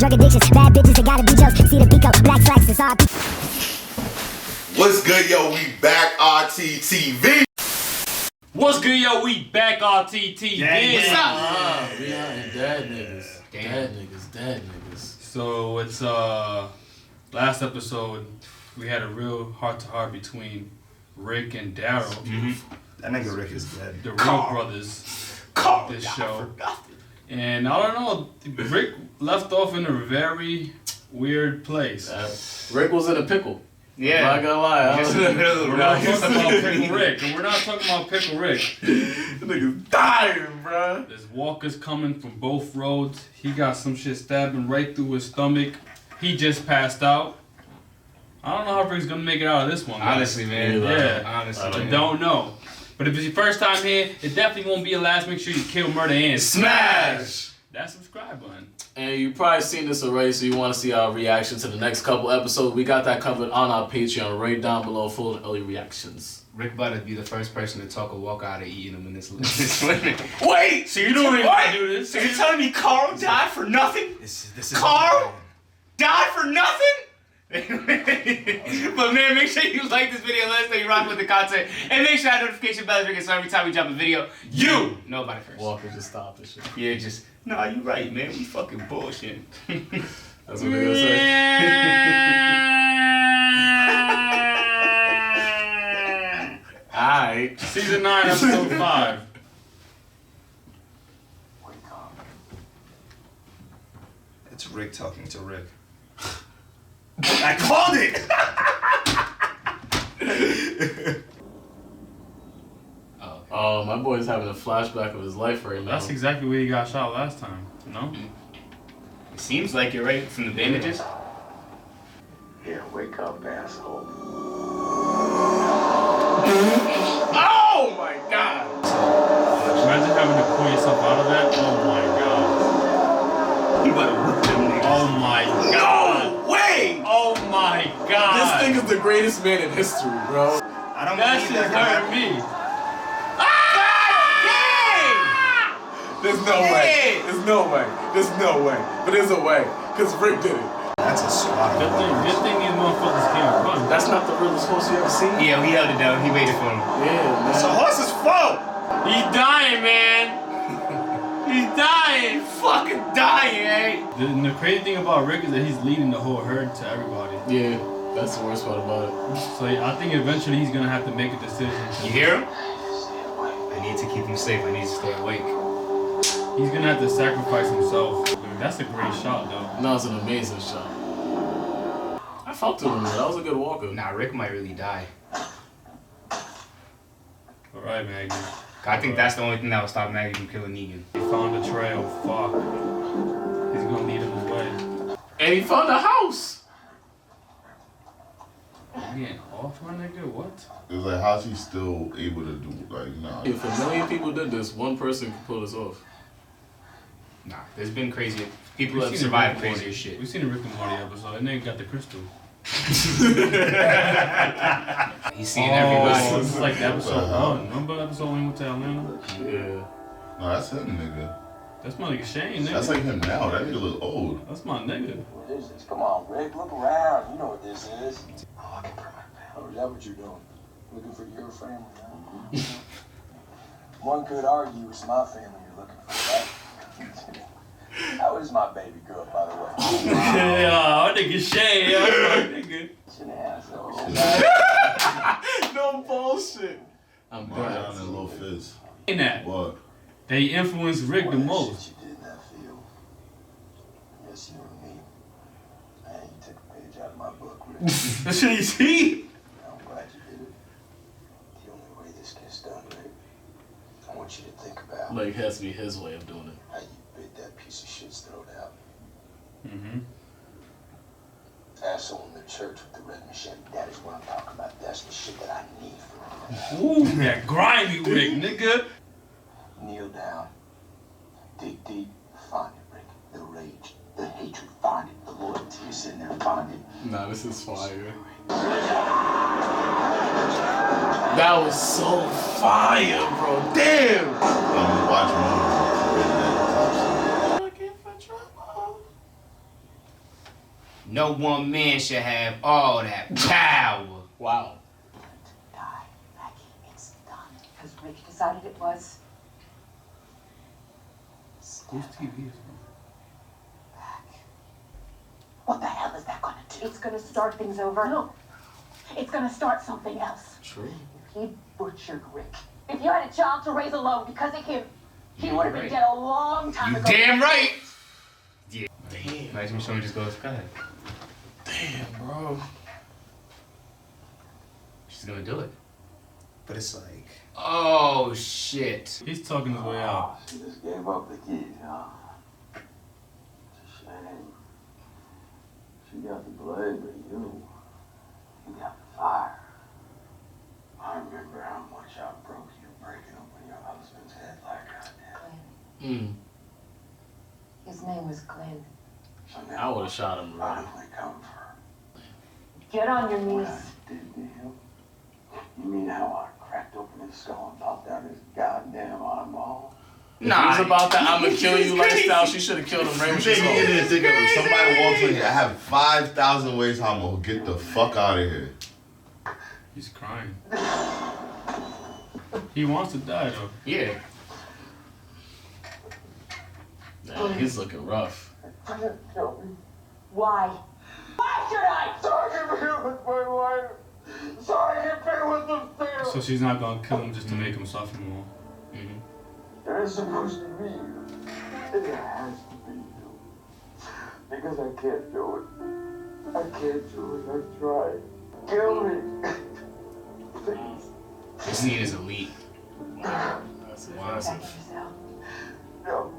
drug addictions, bad bitches, they gotta be jokes. See the Pico, black slacks, it's all. What's good, yo? We back, RTTV. What's good, yo? We back, RTTV. Yeah, what's up? We ain't dead niggas. Dead niggas. So it's last episode we had a real heart-to-heart between Rick and Daryl. That nigga Rick is dead. The real brothers of this show. And I don't know, Rick left off in a very weird place. Rick was in a pickle. Yeah. I'm not gonna lie. Just in the middle of the road. We're not talking about Pickle Rick. And we're not talking about Pickle Rick. The nigga's dying, bro. There's walkers coming from both roads. He got some shit stabbing right through his stomach. He just passed out. I don't know how Rick's gonna make it out of this one, guys. Honestly, man. Yeah. Honestly, I don't know. But if it's your first time here, it definitely won't be your last. Make sure you kill, murder, and Smash that subscribe button. And you've probably seen this already, so you want to see our reaction to the next couple episodes. We got that covered on our Patreon, right down below, full of early reactions. Rick about to be the first person to talk a walk out of eating them in this limit. Wait! So you don't even want to do this? So you're telling me Carl died for nothing? This is Carl died for nothing? But man, make sure you like this video, let us know you rock with the content, and make sure that notification bell is ringing so every time we drop a video, you know about it first. Walker just stop this shit. Yeah, just, nah, you right, man. We fucking bullshit. That's what they're gonna say. Alright. Season 9, episode 5. It's Rick talking to Rick. I called it! Oh, my boy's having a flashback of his life right now. That's exactly where he got shot last time, you know? It seems like you're right from the bandages. Here, wake up, asshole. Oh my god! Imagine having to pull yourself out of that. Oh my god. You better whip them niggas. Oh my god. No way! Oh my god. This thing is the greatest man in history, bro. I don't That believe shit that hurt me. There's no way. There's no way. There's no way. But there's a way. Because Rick did it. That's a swat. Good thing these motherfuckers can't run. That's not the realest horse you ever seen. Yeah, we held it down. He waited for him. Yeah, man. It's a horse's fault! He's dying, man. He's dying. Fucking dying, eh? The crazy thing about Rick is that he's leading the whole herd to everybody. Yeah, that's the worst part about it. So I think eventually he's gonna have to make a decision. You hear him? I need to keep him safe. I need to stay awake. He's gonna have to sacrifice himself. That's a great shot, though. No, it's an amazing shot. I felt to him, man. That was a good walker. Nah, Rick might really die. All right, Maggie. I think that's the only thing that will stop Maggie from killing Negan. He found a trail. Fuck. He's gonna lead him away. And he found a house. You getting off, my nigga? What? It was like, how's he still able to do, like, nah. If a million people did this, one person could pull this off. Nah, there's been crazy. People have survived crazier shit. We've seen a Rick and Morty episode. That nigga got the crystal. He's seeing everybody. This is like the episode 1. Remember episode 1 we went to Atlanta? Yeah. No, that's him, nigga. That's my nigga Shane, nigga. That's like him now. That nigga look old. That's my nigga. What is this? Come on, Rick, look around. You know what this is. Oh, I can burn my pal. Oh, is that what you're doing? Looking for your family? One could argue it's my family you're looking for, right? How is my baby girl, by the way? Yeah, my nigga Shane. Yeah, that's my nigga. She's an asshole. No bullshit. I'm Right glad. down that little fizz. In that, What? they influenced Rick the What most. shit you did in that field. Yes, you and me. Man, you took a page out of my book, Rick. That shit you see? I'm glad you did it. The only way this gets done, Rick, I want you to think about Like, it has to be his way of doing it. how you bit that piece of shit's throat out. Mm-hmm. Asshole in the church with the red machete. That is what I'm talking about. That's the shit that I need from Ooh, that grimy Rick, nigga. Kneel down. Dig deep. Find it, Rick. The rage. The hatred. Find it. The loyalty is in there. Find it. Nah, this is fire. That was so fire, bro. Damn! I'm watching movies. Looking for trouble. No one man should have all that power. Wow. Die, Maggie. It's done. Because Rick decided it was. Whose TV is Back. What the hell is that gonna do? It's gonna start things over. No. It's gonna start something else. True. He butchered Rick. If you had a child to raise alone because of him, he would have been right. dead a long time You ago. damn right. Damn. Imagine me showing just goes, go ahead. Damn, bro. She's gonna do it. But it's like, Oh shit. He's talking his way out. She just gave up the keys, huh? It's a shame. She got the blame, but you got the fire. I remember how much I broke you breaking open your husband's head like I did. Glenn. His name was Glenn. So I now would have shot him already. finally come for her. Get on your What knees. I did to him? You mean how I cracked open his skull and popped out his goddamn eyeball? If he was about that I'ma kill you lifestyle, she should have killed him right when she You saw think you him. didn't think of if somebody walks in here, I have 5,000 ways how I'm gonna get the fuck out of here. He's crying. He wants to die though. Yeah. Man, he's looking rough. Kill me. Why? Why should I? So I can be with my wife. So I can be with the family. So she's not gonna kill him just to make him suffer more. It is supposed to be you. It has to be you. Because I can't do it. I can't do it. I've tried. Kill me. Please. This scene is elite. That's it. Wow. Back yourself. No.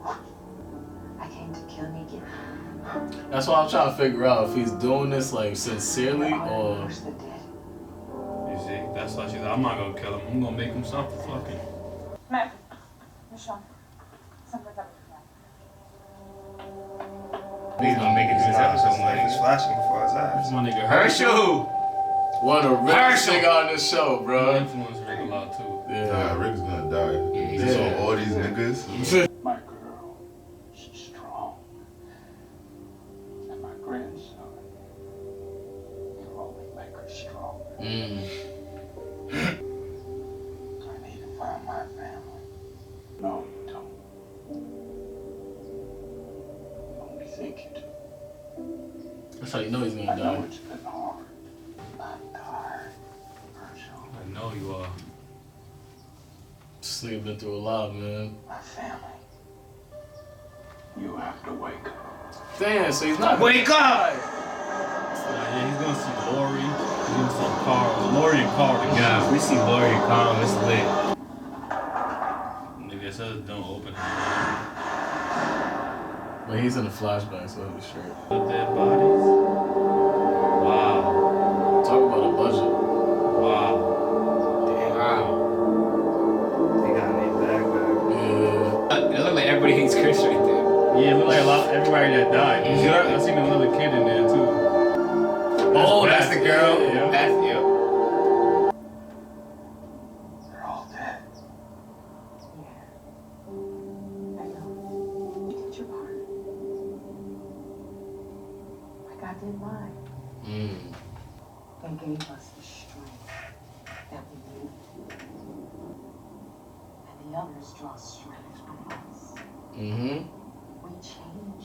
I came to kill Nikki. That's why I'm trying to figure out if he's doing this like sincerely or. Where's the dead? You see? That's why she's like, I'm not gonna kill him. I'm gonna make him suffer. Fucking. Mac, Michelle, something's up. He's gonna make it to this episode, like he's man. flashing before his eyes. This my nigga Herschel. Herschel! One of the richest Herschel. nigga on this show, He bro. influenced Rick a lot too. Nah, Yeah. Rick's gonna die. Yeah, This yeah. on all these niggas. My girl, she's strong. And my grandson, you only make her stronger. I need to find my family. No, you don't. You only think you do. That's how you know he's I gonna know die. it's been hard. I'm tired, Herschel. I know you are. This nigga been through a lot, man. My family. You have to wake up. Damn, so he's not. Wake up! Yeah, he's gonna see Lori. He's gonna see Carl. Lori and Carl together. Yeah, if we see Lori and Carl, it's lit. Nigga, it says don't open him. But he's in a flashback, so he'll be straight. The dead bodies. Wow. Talk about a budget. Wow. Wow. They got me back. Yeah. It looked like everybody hates Chris right there. Yeah, it looked like a lot. Everybody that died. You see, I seen another kid in there too. Oh, that's the girl. Yeah. That's, yep. They're all dead. I know. You did your part. Like I did mine. They gave us the strength that we need. And the others draw strength from us. Mm-hmm. We change.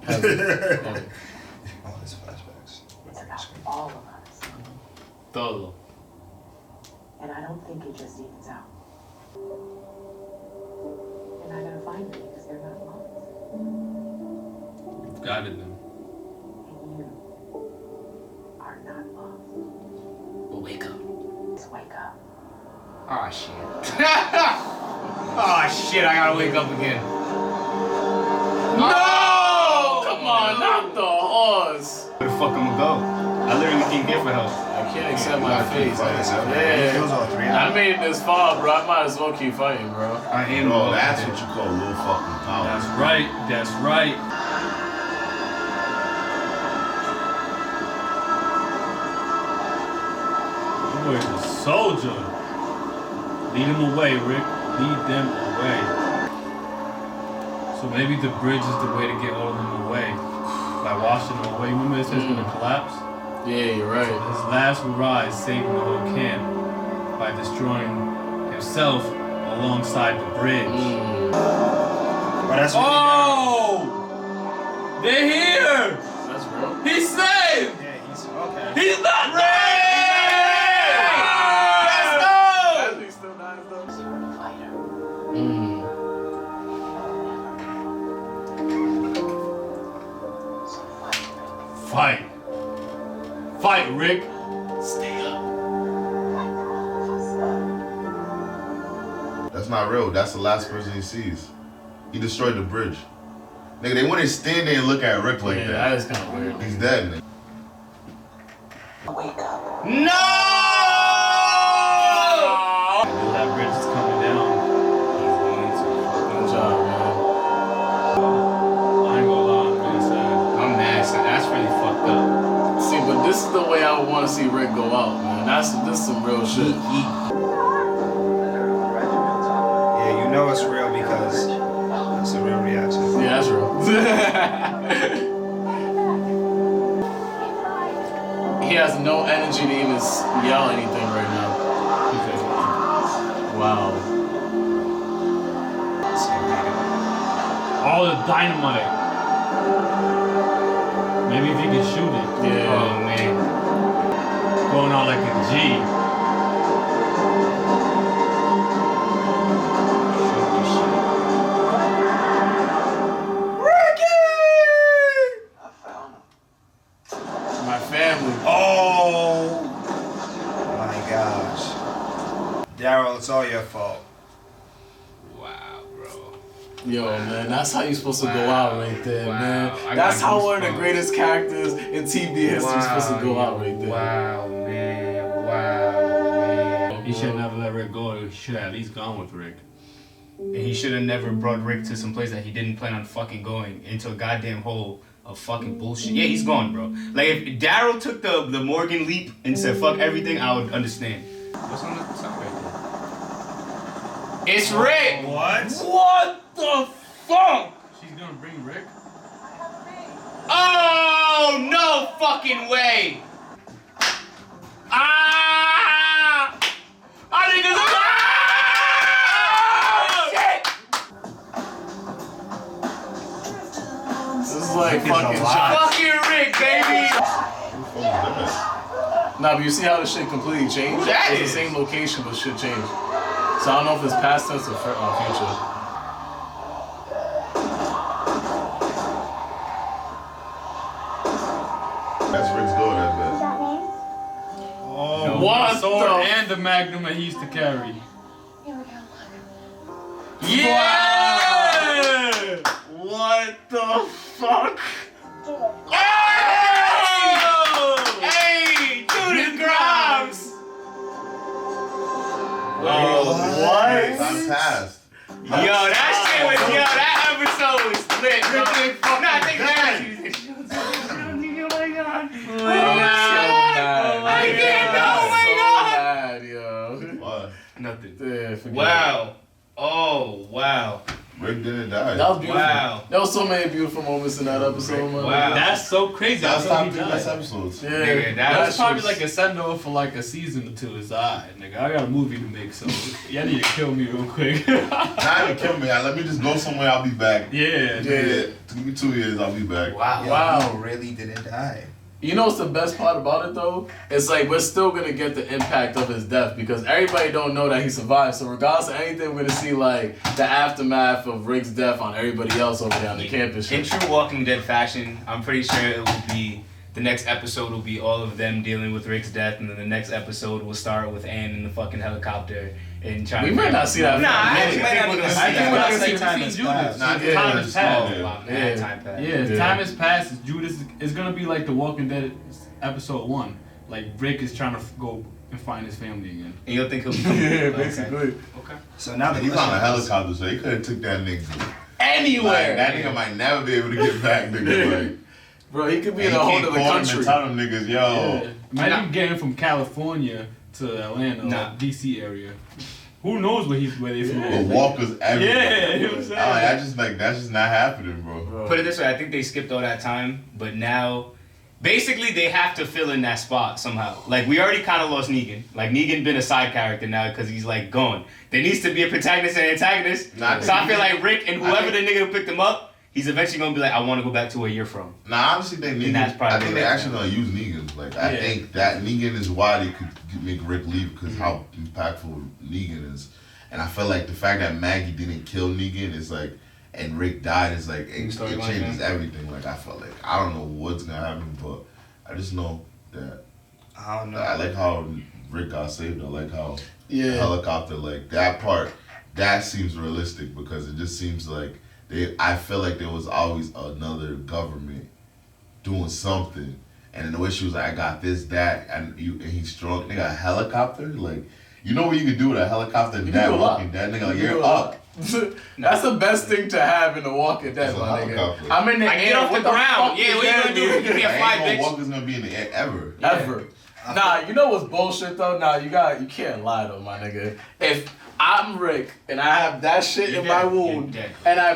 Heavy. Heavy. All his flashbacks. It's about all of us. Todo. And I don't think it just evens out. You're not gonna find them because they're not lost. You've guided them. And you are not lost. But wake up. Just wake up. Oh shit. Oh shit, I gotta wake up again. No! Come on, not the horse. Where the fuck I'm gonna go? I literally can't get for help. I can't accept my face. He kills all three. I made it this far, bro. I might as well keep fighting, bro. I am. No, that's what you call low fucking power. That's right. That's right. That boy's a soldier. Lead them away, Rick. Lead them away. So maybe the bridge is the way to get all of them away. by washing them away. Remember it says it's gonna collapse? Yeah, you're right. His last hurrah is saving the whole camp by destroying himself alongside the bridge. But that's really They're here! That's real. He's saved! Yeah, he's okay. He's not dead! Let's go! He's still not though. Fight. Fight, Rick. Stay up. That's not real. That's the last person he sees. He destroyed the bridge. Nigga, they wouldn't stand there and look at Rick like Yeah, that. that is kind of weird. He's dead, nigga. No! That bridge is coming down. Good job, man. I ain't gonna lie, I'm really sad. I'm mad, son. That's really fucked up. See, but this is the way I would want to see Rick go out, man. This is some real shit. Yeah, you know it's real because it's a real reaction. Yeah, that's real. He has no energy to even yell anything right now. Wow. All the dynamite. Maybe if you can shoot it. Yeah. Oh man. Going out like a G. My family. Oh my gosh. Daryl, it's all your fault. Wow, bro. Yo, man, that's how you're supposed to go out right there, man. I That's got how one of the goosebumps. greatest characters in TV history is supposed to go out right there. Wow, man. Wow, man. He should never let Rick go. He should have at least gone with Rick. And he should have never brought Rick to some place that he didn't plan on fucking going, into a goddamn hole of fucking bullshit. Yeah, he's gone, bro. Like, if Daryl took the Morgan leap and said fuck everything, I would understand. What's on the side right there? It's Rick! What? What the fuck? She's gonna bring Rick? Oh, no fucking way! Ah! I think it's This is like fucking fucking Rick, baby! Nah, but you see how the shit completely changed? That It's is. the same location, but shit changed. So I don't know if it's past tense or future. That's Rick's door, that bitch. Oh, What The sword the- and the magnum that he used to carry. Yeah! What the fuck? Hey! Judith Grimes! What? Time passed. Yo, that shit was, that episode was lit, bro. Nah, I think that I can't know, Bad, yo. What? Nothing. Yeah, forget Wow. Oh, wow. Rick didn't die. That was beautiful. Wow. There was so many beautiful moments in that episode, man. Wow. That's so crazy. That's I thought top he 3 died. best episodes. Yeah, Nigga, That's probably shit's- like a send off for like a season or two. It's alright, nigga. I got a movie to make, so y'all need to kill me real quick. Not even kill me. Let me just go somewhere. I'll be back. Yeah. Yeah. Give me 2 years. I'll be back. Wow. Wow. He really didn't die. You know what's the best part about it though? It's like we're still gonna get the impact of his death because everybody don't know that he survived. So regardless of anything, we're gonna see like the aftermath of Rick's death on everybody else over there on the campus. In true Walking Dead fashion, I'm pretty sure it will be, the next episode will be all of them dealing with Rick's death, and then the next episode will start with Ann in the fucking helicopter and trying We to... might not see that. Nah, I for a think minute. we're gonna see I think we're that. gonna see Time time has has passed. Nah, Time yeah, has passed. yeah. Wow, Yeah. man, time passed. Yeah, Yeah. time has passed. Judas is gonna be like The Walking Dead episode 1. Like Rick is trying to go and find his family again. And you'll think he'll be... Yeah, Okay. basically. Okay. So now the He's on a question is- helicopter, so he could have took that nigga. Anywhere. Like, that nigga might never be able to get back, nigga. Like, Bro, he could be and in he a whole can't other call them country. and tell them niggas, yo. Yeah. Imagine getting from California to Atlanta Nah. or DC area. Who knows where they flew? But Walker's everywhere. Yeah, you know what I'm saying? I just like that's just not happening, bro. Put it this way, I think they skipped all that time, but now, basically they have to fill in that spot somehow. Like, we already kind of lost Negan. Like, Negan been a side character now because he's like gone. There needs to be a protagonist and antagonist. So I feel like Rick and whoever the nigga who picked him up, he's eventually gonna be like, I want to go back to where you're from. Nah, I honestly think Negan. I think they actually gonna use Negan. Like, I think that Negan is why they could make Rick leave because how impactful Negan is. And I feel like the fact that Maggie didn't kill Negan is like, and Rick died is like, it changes everything. Like, I felt like, I don't know what's gonna happen, but I just know that. I don't know. I like how Rick got saved. I like how the helicopter, like that part, that seems realistic because it just seems like I feel like there was always another government doing something. And then the way she was like, I got this, that, and he's strong. They got a helicopter? Like, you know what you can do with a helicopter? That Walking Dead, nigga, like, you're up. That's the best thing to have in the Walking Dead, my nigga. I'm in the air. Get off the ground. Yeah, what you gonna do? You can't fly, bitch. Walker's gonna be in the air ever. Ever. Nah, you know what's bullshit though? Nah, you can't lie though, my nigga. If I'm Rick and I have that shit in my wound and I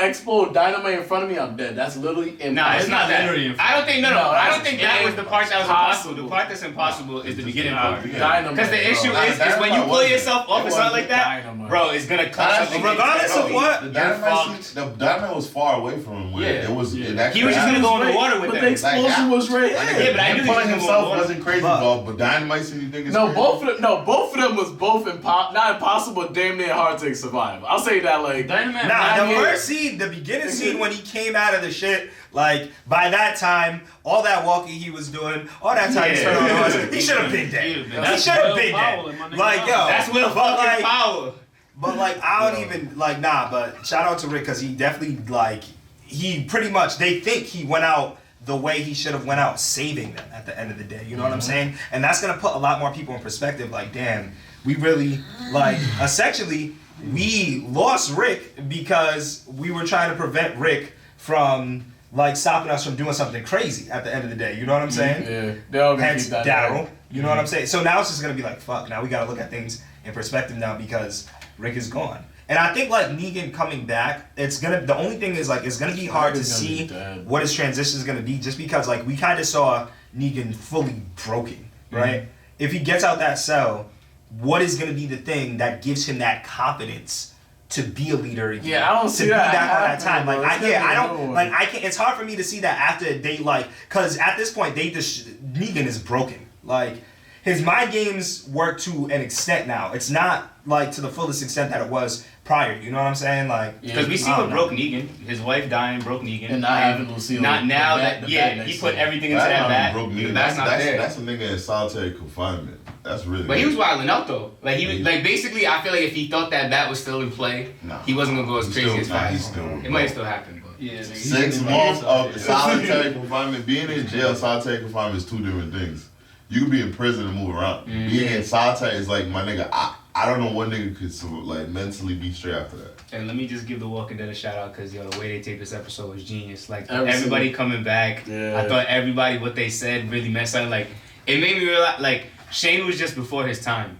explode dynamite in front of me, I'm dead. That's literally impossible. Nah, it's not that. I don't think I don't think that was the part that was impossible. The part that's impossible is the beginning part. Because the issue is when you pull yourself off or something like that, bro, it's gonna cut something. Regardless of what, the dynamite was far away from him. It was. He was just gonna go in the water with them. But the explosion was right here. Yeah, but I knew he pulling himself wasn't crazy, bro. But dynamite, so you think it's crazy? Both of them was not impossible, but damn near hard to survive. I'll say that, like, the first scene, the beginning scene when he came out of the shit, like, by that time, all that walking he was doing, all that time he spent on the horse, he should have been dead. He should have been dead. Like, yo, that's Will fucking power. But like, I don't even like, but shout out to Rick because he definitely like, he pretty much, they think he went out the way he should have went out, saving them at the end of the day. You know what I'm saying? And that's gonna put a lot more people in perspective. Like, damn, we really like essentially we lost Rick because we were trying to prevent Rick from like stopping us from doing something crazy at the end of the day. You know what I'm saying? Yeah. They all gonna hence Daryl. You know what I'm saying? So now it's just gonna be like, fuck. Now we gotta look at things in perspective now because Rick is gone. And I think like Negan coming back, the only thing is like it's gonna be hard to see what his transition is gonna be, just because like we kind of saw Negan fully broken, right? If he gets out that cell, what is gonna be the thing that gives him that confidence to be a leader again? Yeah, I don't see that back on that happening, time. Like I can't. It's hard for me to see that after they because at this point Negan is broken. Like his mind games work to an extent now. It's not like to the fullest extent that it was prior. You know what I'm saying? Like because we see what broke Negan. His wife dying broke Negan. And not having Lucille. Not now he put everything into that bag. That's not there. That's a nigga in solitary confinement. That's really. But he was wilding out though. Like he was like basically. I feel like if he thought that bat was still in play, he wasn't gonna go as crazy as fast. It might still happen. But yeah, 6 months of solitary confinement. Being in jail, solitary confinement is 2 different things. You can be in prison and move around. Being in solitary is like, my nigga, I don't know what nigga could like mentally be straight after that. And let me just give The Walking Dead a shout out because the way they taped this episode was genius. Like everybody coming back, I thought everybody what they said really meant something. Like it made me realize like Shane was just before his time,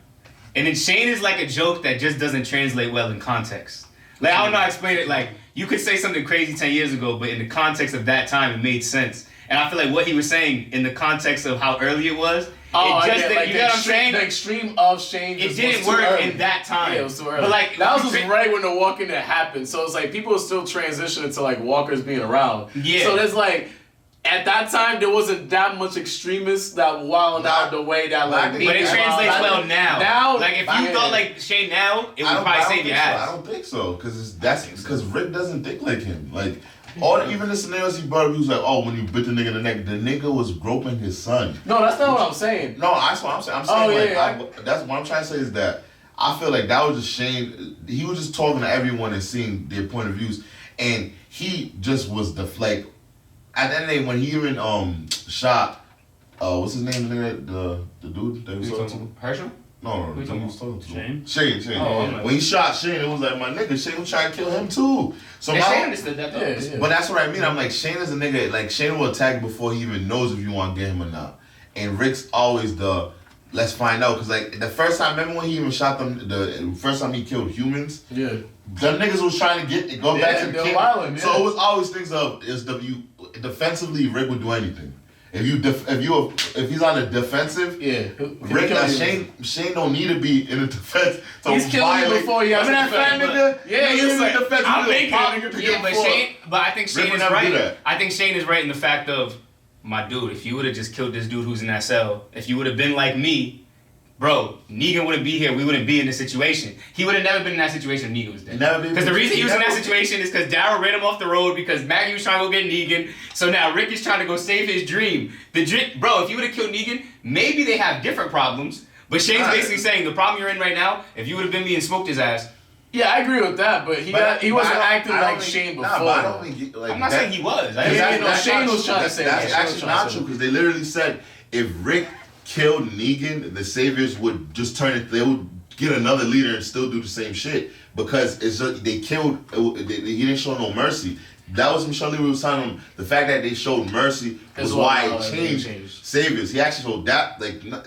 and then Shane is like a joke that just doesn't translate well in context. Like I don't know how to explain it. Like you could say something crazy 10 years ago, but in the context of that time, it made sense. And I feel like what he was saying in the context of how early it was, you know what I'm saying? The extreme of Shane. It didn't work in that time. Yeah, it was too early. But like that was just right when the Walking Dead happened. So it's like people are still transitioning to like walkers being around. Yeah. So there's like at that time there wasn't that much extremists that wild out the way that like. But it translates well now. Now, like if you thought like Shane now, it would probably save your ass. I don't think so, because Rick doesn't think like him. Like. Even the scenarios he brought up, he was like, oh, when you bit the nigga in the neck, the nigga was groping his son. No, that's not what I'm saying. No, that's what I'm saying. I'm saying that's what I'm trying to say is that I feel like that was just Shane. He was just talking to everyone and seeing their point of views, and he just was at the end of the day when he even shot what's his name, the dude that was talking to Herschel. No, he was talking to Shane. Oh, when he shot Shane, it was like, my nigga, Shane was trying to kill him too. So Shane understood that though. Yeah. But that's what I mean. I'm like, Shane is a nigga, like Shane will attack before he even knows if you want to get him or not. And Rick's always the let's find out. Because, like, the first time, remember when he even shot them, the first time he killed humans? Yeah. Them niggas was trying to go back to the king. Wilding, So it was always things of, defensively, Rick would do anything. If he's on the defensive, Shane don't need to be in the defense. So he's killing you before he has to defend. Yeah, he's like, defense. I'm making but I think Shane is right. I think Shane is right in the fact of, my dude, if you would have just killed this dude who's in that cell, if you would have been like me, bro, Negan wouldn't be here. We wouldn't be in this situation. He would have never been in that situation if Negan was dead. Because the reason he was in that situation is because Daryl ran him off the road because Maggie was trying to go get Negan. So now Rick is trying to go save his dream. Bro, if you would have killed Negan, maybe they have different problems. But Shane's basically saying the problem you're in right now, if you would have been me and smoked his ass. Yeah, I agree with that, but he wasn't acting like Shane before. I don't think I'm not saying he was. Shane was trying to say that's actually not true because they literally said if Rick killed Negan, the Saviors would just turn it. They would get another leader and still do the same shit because it's just, they killed. He didn't show no mercy. That was Michelle Lee was telling him. The fact that they showed mercy was why it changed Saviors. He actually showed that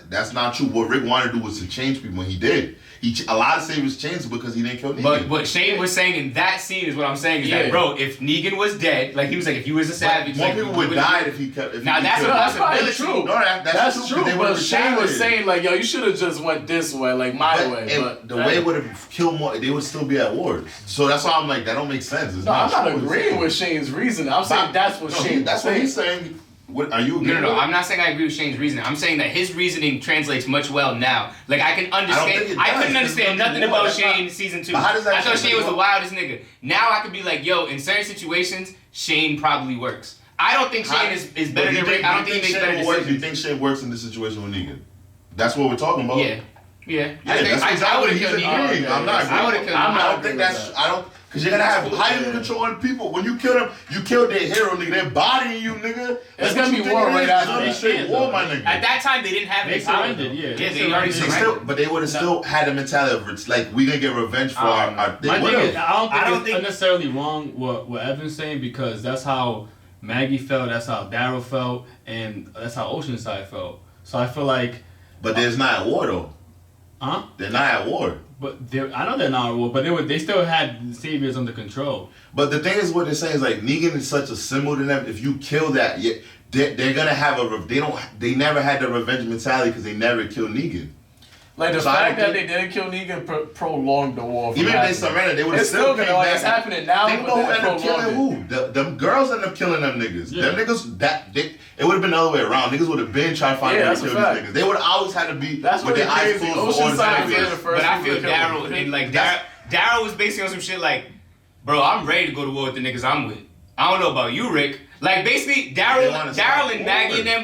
that's not true. What Rick wanted to do was to change people, and he did. A lot of Saviors changed because he didn't kill Negan. But what Shane was saying in that scene is what I'm saying is that, bro, if Negan was dead, like he was like, if he was a savage, more people would die if he kept. Now that's probably true. No, that's true. But Shane was saying like, yo, you should have just went this way, like my way. But the way would have killed more. They would still be at war. So that's why I'm like, that don't make sense. I'm not agreeing with Shane's reasoning. I'm saying that's what Shane. That's what he's saying. What are you? No. I'm not saying I agree with Shane's reasoning. I'm saying that his reasoning translates much well now. Like I can understand. I couldn't understand nothing about Shane in season 2. How does that I thought Shane was the wildest nigga. Now I could be like, yo, in certain situations, Shane probably works. I don't think Shane is better than Rick. I don't think he makes better decisions. Do you think Shane works in this situation with Negan? That's what we're talking about. Yeah. I would have killed Negan. I'm not. I would have killed Negan. I don't think that's. I don't. Because you're gonna have highly controlling people. When you kill them, you kill their hero, nigga. They're bodying you, nigga. It's gonna be war right now. It's gonna be straight war, my nigga. At that time, they didn't have They surrendered, yeah. They already surrendered. But they would have still had a mentality of it's like we gonna get revenge for our. My thing is, I don't think it's necessarily wrong what Evan's saying because that's how Maggie felt, that's how Daryl felt, and that's how Oceanside felt. So I feel like. But there's not at war though. Huh? They're not at war. But I know they're not at war, but they still had the Saviors under control. But the thing is, what they're saying is like Negan is such a symbol to them. If you kill that, they're gonna have they never had the revenge mentality because they never killed Negan. Like the fact that they didn't kill Negan prolonged the war. Even if they surrendered, they would have still came back. It's happening now. Think about who ended up killing who? Them girls ended up killing them niggas. Yeah. Them niggas it would have been the other way around. Niggas would have been trying to find a way to kill these niggas. They would have always had to be with their eyes closed for But I feel Daryl was basing on some shit like, bro, I'm ready to go to war with the niggas I'm with. I don't know about you, Rick. Like basically, Daryl and Maggie and them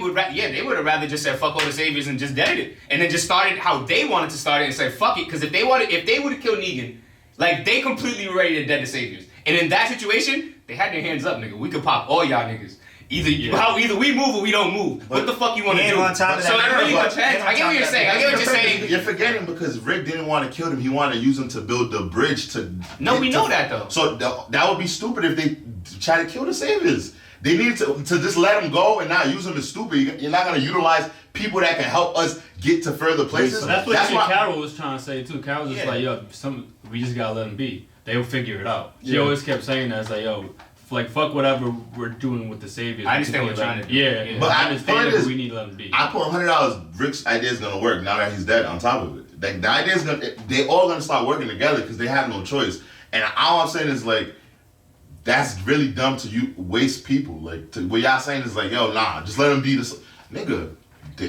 they would have rather just said fuck all the Saviors and just deaded it, and then just started how they wanted to start it and said fuck it, because if they would have killed Negan, like they completely were ready to dead the Saviors, and in that situation, they had their hands up, nigga. We could pop all y'all niggas. Either we move or we don't move. What the fuck you want to do? So it really depends. I get what you're saying. I get what you're saying. You're forgetting because Rick didn't want to kill him. He wanted to use him to build the bridge to. No, we know that though. So that would be stupid if they try to kill the Saviors. They need to just let them go and not use them as stupid. You're not gonna utilize people that can help us get to further places. So that's what Carol was trying to say too. Carol was just like, yo, we just gotta let them be. They'll figure it out. She always kept saying that. It's like, yo, like fuck whatever we're doing with the Saviors. I understand what you're trying to do. Yeah, but I understand that we need to let them be. I put $100. Rick's idea is gonna work now that he's dead. On top of it, the idea is they all gonna start working together because they have no choice. And all I'm saying is like, that's really dumb to you waste people. Like what y'all saying is like, yo, nah, just let them be this nigga.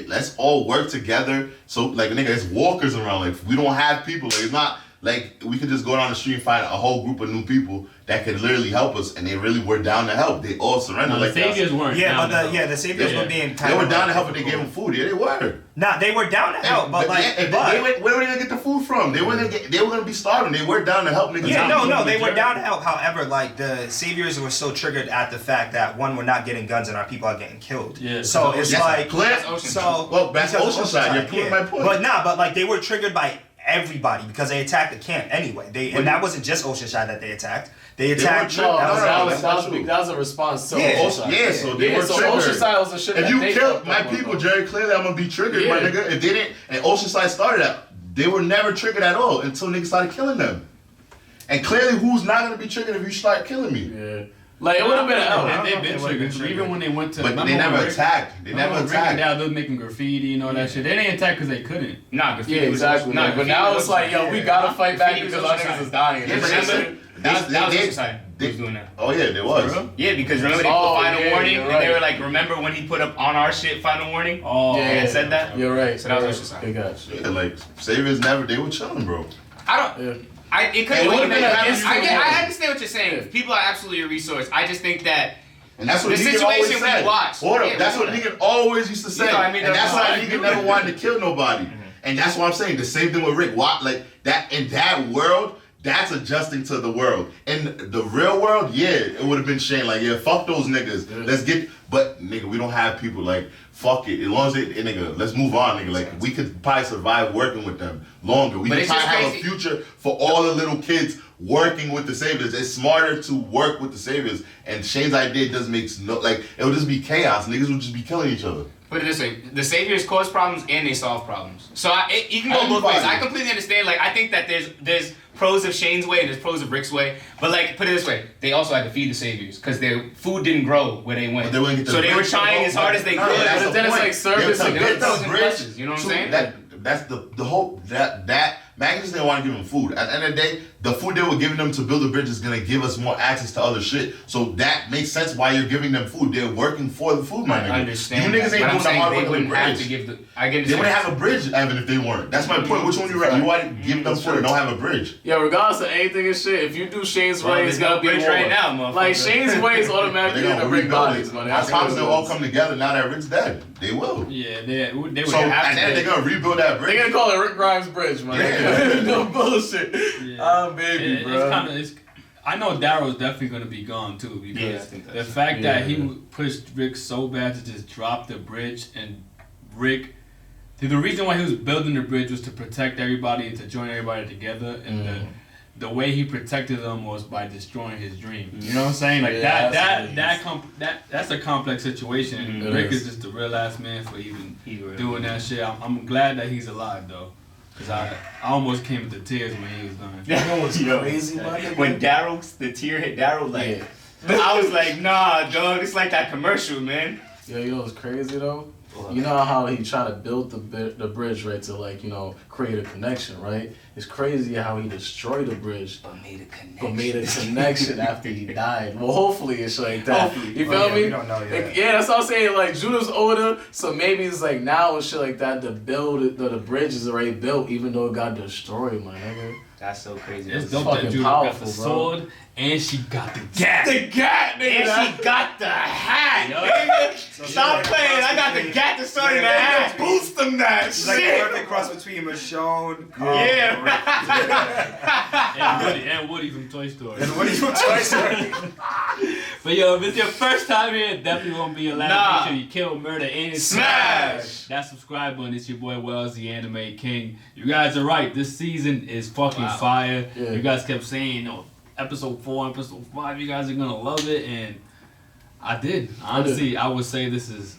Let's all work together. So like, nigga, it's walkers around. Like we don't have people. Like it's not like we could just go down the street and find a whole group of new people that could literally help us, and they really were down to help. They all surrendered. No, the Saviors weren't. Yeah, but the Saviors were being. They were down to help, and they gave them food. Yeah, they were. Nah, they were down to help, but like, where were they gonna get the food from? They were gonna be starving. They were down to help niggas. Yeah, no, they were down to help. However, like the Saviors were so triggered at the fact that one, we're not getting guns and our people are getting killed. Yeah. So it's like, that's Oceanside. You're proving my point. But like they were triggered by everybody because they attacked the camp anyway. And that wasn't just Oceanside that they attacked. They attacked. That was a response to Oceanside. Yeah, so they were triggered. Oceanside was the shit. If you killed my people, Jerry, clearly I'm gonna be triggered, my nigga. If they didn't, and Oceanside started that, they were never triggered at all until niggas started killing them. And clearly, who's not gonna be triggered if you start killing me? Yeah. Like, it would have been an L. They've been triggered. Even when they went to... But they never attacked. They never attacked. They was making graffiti and all that shit. They didn't attack because they couldn't. Nah, graffiti was... exactly. Nah, but now it's like, yo, we gotta fight back because our niggas is dying. Yeah, remember? That was Oceanside. They was doing that. Oh, yeah, there was. Yeah, because remember they put final warning? And they were like, remember when he put up on our shit final warning? Oh. Yeah, said that? You're right. So that was Oceanside. They got you. Yeah, like, Saviors never... They were chilling, bro. It could have been. I understand what you're saying. People are absolutely a resource. I just think that and that's what the Negan situation always said. we watched. That's what Negan always used to say. You know, I mean, and that's why Negan never wanted to kill nobody. And that's what I'm saying. The same thing with Rick. Like that in that world, that's adjusting to the world. In the real world, yeah, it would have been Shane. Like, yeah, fuck those niggas. Yeah. Let's get. But nigga, we don't have people like. Fuck it. As long as nigga, let's move on, nigga. Like, we could probably survive working with them longer. We could probably have a future for all the little kids working with the Saviors. It's smarter to work with the Saviors. And Shane's idea doesn't make it would just be chaos. Niggas would just be killing each other. Put it this way: the Saviors cause problems and they solve problems. So you can go both ways. I completely understand. Like, I think that there's pros of Shane's way and there's pros of Rick's way. But like, put it this way: they also had to feed the Saviors because their food didn't grow where they went. So they were trying as hard as they could. But then it's like service and pros and pluses. You know what I'm saying? That's the hope that Magnus didn't want to give them food. At the end of the day, the food they were giving them to build the bridge is gonna give us more access to other shit. So that makes sense why you're giving them food. They're working for the food, my nigga. I understand. You niggas ain't doing the hard work on the bridge. They wouldn't have a bridge, Evan, if they weren't. That's my point. Which one you right? You want to give them food and don't have a bridge. Yeah, regardless of anything and shit, if you do Shane's way, it's gotta be a right now, motherfucker. Like, Shane's way is automatically in the Rick bodies, man. I promise they'll all come together now that Rick's dead. They will. Yeah, they would so have to. And then they're gonna rebuild that bridge. They're gonna call it Rick Grimes Bridge, man. Yeah. No bullshit. Yeah. Baby, bro. I know Daryl's definitely gonna be gone too because the fact that he pushed Rick so bad to just drop the bridge and Rick. The reason why he was building the bridge was to protect everybody and to join everybody together, and the way he protected them was by destroying his dream. You know what I'm saying? Like that's a complex situation. And Rick is just the real ass man for even doing that shit. I'm glad that he's alive though. Cause I almost came to tears when he was done. You know what's crazy, man? When the tear hit Daryl, like, I was like, nah, dog, it's like that commercial, man. Yo, you know what's crazy though? You know how he tried to build the bridge, right, to like, you know, create a connection, right? It's crazy how he destroyed the bridge, but made a connection after he died. Well, hopefully it's like that. Hopefully. You feel me? We don't know yet. Like, yeah, that's what I'm saying. Like, Judah's older, so maybe it's like now and shit like that. The bridge is already built, even though it got destroyed, my nigga. That's so crazy. It's That's dope fucking that Judah powerful, got the bro. sword and she got the gat. The gat, nigga. And she got the hat, nigga. Stop playing. I got the gat, the sword, and the hat. Boost them that It's like the perfect cross between Michonne, and Woody from Toy Story. and Woody from Toy Story. But yo, if it's your first time here, definitely won't be allowed. Nah. Make sure you kill, murder, and Smash! That subscribe button. It's your boy Wells, the Anime King. You guys are right. This season is fucking fire. Yeah. You guys kept saying, episode 4, episode 5, you guys are gonna love it, and I did. Honestly, I would say this is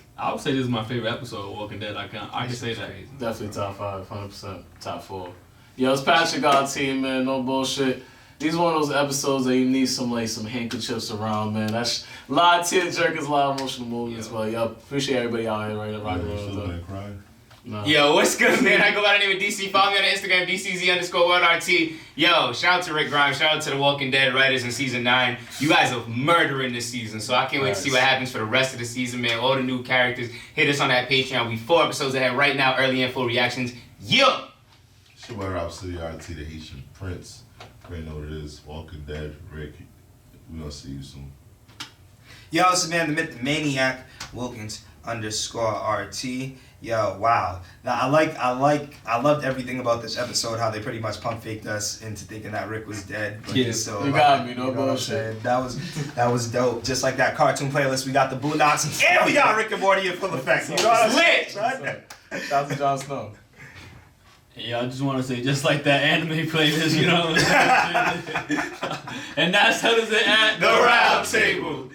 my favorite episode of Walking Dead. I can say that. Definitely top 5, 100%, top 4. Yo, it's Patricrt, our team, man. No bullshit. These are one of those episodes that you need some handkerchiefs around, man. That's a lot of tear jerkers, a lot of emotional moments. But yo, appreciate everybody out here right now. Rocking. No. Yo, what's good, man? I go by the name of DC. Follow me on Instagram, DCZ_WorldRT. Yo, shout out to Rick Grimes. Shout out to the Walking Dead writers in season 9. You guys are murdering this season, so I can't wait to see what happens for the rest of the season, man. All the new characters. Hit us on that Patreon. We 4 episodes ahead right now. Early and full reactions. Yo! It's your boy Robcityrt, the Haitian Prince. You know what it is. Walking Dead, Rick. We gonna see you soon. Yo, it's the man, the myth, the maniac, Wilkins_RT. Yo, wow. Now I loved everything about this episode, how they pretty much pump faked us into thinking that Rick was dead. But he's still you got me, no bullshit. That was dope. Just like that cartoon playlist, we got the Boondocks and we got Rick and Morty in full effect. You know what I'm saying? Shout out to Jon Snow. Yeah, I just want to say, just like that anime playlist, you know. And that's how does it at The round table.